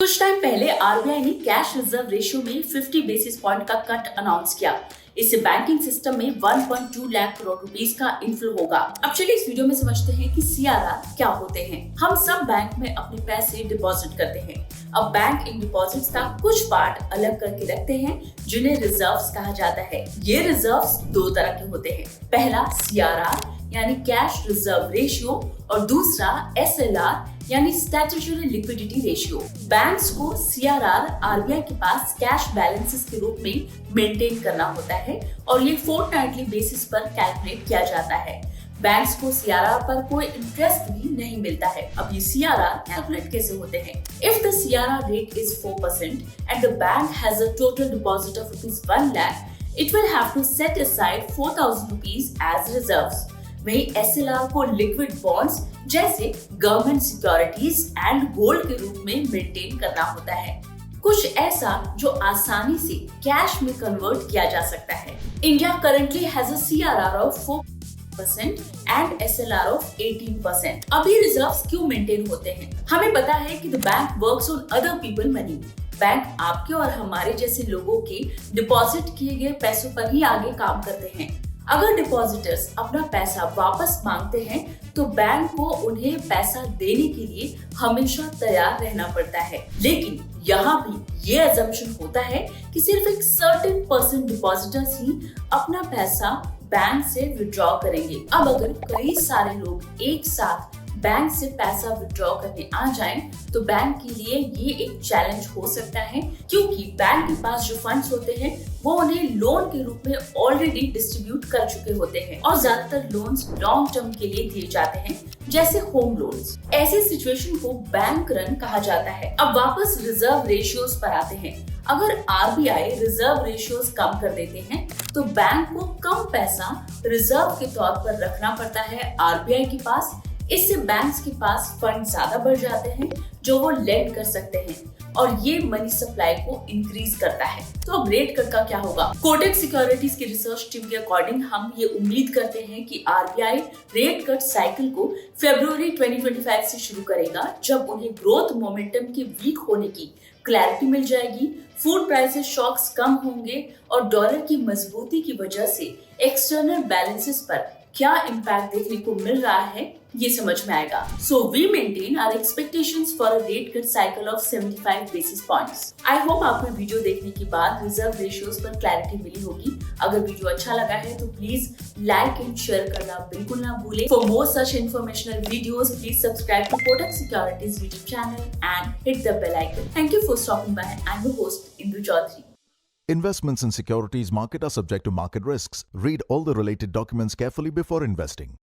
कुछ टाइम पहले आरबीआई ने कैश रिजर्व रेशियो में 50 बेसिस पॉइंट का कट अनाउंस किया। इससे बैंकिंग सिस्टम में 1.2 लाख करोड़ रुपीस का इनफ्लो होगा। अब चलिए इस वीडियो में समझते हैं कि सीआरआर क्या होते हैं। हम सब बैंक में अपने पैसे डिपॉजिट करते हैं। अब बैंक इन डिपॉजिट्स का कुछ पार्ट अलग करके रखते हैं जिन्हें रिजर्व्स कहा जाता है। ये रिजर्व्स दो तरह के होते हैं। पहला सीआरआर यानी कैश रिजर्व रेशियो और दूसरा एसएलआर यानी स्टैट्यूटरी लिक्विडिटी रेशियो। बैंक्स को सीआरआर आरबीआई के पास कैश बैलेंसेस के रूप में मेंटेन करना होता है और ये फोर्टनाइटली बेसिस पर कैलकुलेट किया जाता है। बैंक्स को सीआरआर पर कोई इंटरेस्ट भी नहीं मिलता है। अब ये सीआरआर कैलकुलेट कैसे होते हैं? If the CRR rate is 4% and the bank has a total deposit of rupees 1 lakh, it will have to set aside 4,000 rupees as reserves. वही एसएलआर को लिक्विड बॉन्ड्स जैसे गवर्नमेंट सिक्योरिटीज एंड गोल्ड के रूप में maintain करना होता है। कुछ ऐसा जो आसानी से कैश में कन्वर्ट किया जा सकता है। India currently has a CRR of 4% and SLR of 18%। अब ये रिजर्व्स क्यों मेंटेन होते हैं? हमें पता है कि the bank works on other people money. Bank आपके और हमारे जैसे लोगों के डिपॉजिट किए गए पैसों पर ही आगे काम करते हैं। अगर डिपॉजिटर्स अपना पैसा वापस मांगते हैं तो बैंक को उन्हें पैसा देने के लिए हमेशा तैयार रहना पड़ता है। लेकिन यहाँ भी ये अजम्पशन होता है कि सिर्फ एक सर्टेन परसेंट डिपॉजिटर्स ही अपना पैसा बैंक से विड्रॉ करेंगे। अब अगर कई सारे लोग एक साथ बैंक से पैसा विड्रॉ करने आ जाएं, तो बैंक के लिए ये एक चैलेंज हो सकता है, क्योंकि बैंक के पास जो फंड्स होते हैं वो उन्हें लोन के रूप में ऑलरेडी डिस्ट्रीब्यूट कर चुके होते हैं और ज्यादातर लोन्स लॉन्ग टर्म के लिए दिए जाते हैं, जैसे होम लोन्स। ऐसी सिचुएशन को बैंक रन कहा जाता है। अब वापस रिजर्व रेशियोज पर आते हैं। अगर आरबीआई रिजर्व रेशियोज कम कर देते हैं तो बैंक को कम पैसा रिजर्व के तौर पर रखना पड़ता है आरबीआई के पास। इससे बैंक्स के पास फंड ज्यादा बढ़ जाते हैं जो वो लेंड कर सकते हैं और ये मनी सप्लाई को इंक्रीज करता है। तो अब रेट कट का क्या होगा? कोटक सिक्योरिटीज की रिसर्च टीम के अकॉर्डिंग हम ये उम्मीद करते हैं कि आरबीआई रेट कट साइकिल को फरवरी 2025 से शुरू करेगा, जब उन्हें ग्रोथ मोमेंटम के वीक होने की क्लैरिटी मिल जाएगी, फूड प्राइसेस शॉक्स कम होंगे और डॉलर की मजबूती की वजह से एक्सटर्नल बैलेंसेस पर क्या इम्पैक्ट देखने को मिल रहा है ये समझ में आएगा। So we maintain our expectations for a rate cut cycle of 75 basis points. I hope आपको वीडियो देखने के बाद रिजर्व रेशियोज पर क्लैरिटी मिली होगी। अगर वीडियो अच्छा लगा है तो प्लीज लाइक एंड शेयर करना बिल्कुल ना भूलें। For more such informational videos, please subscribe to Kotak Securities YouTube channel and hit the bell icon. Thank you for stopping by. I'm your host Indu Chaudhary. Investments in securities market are subject to market risks. Read all the related documents carefully before investing.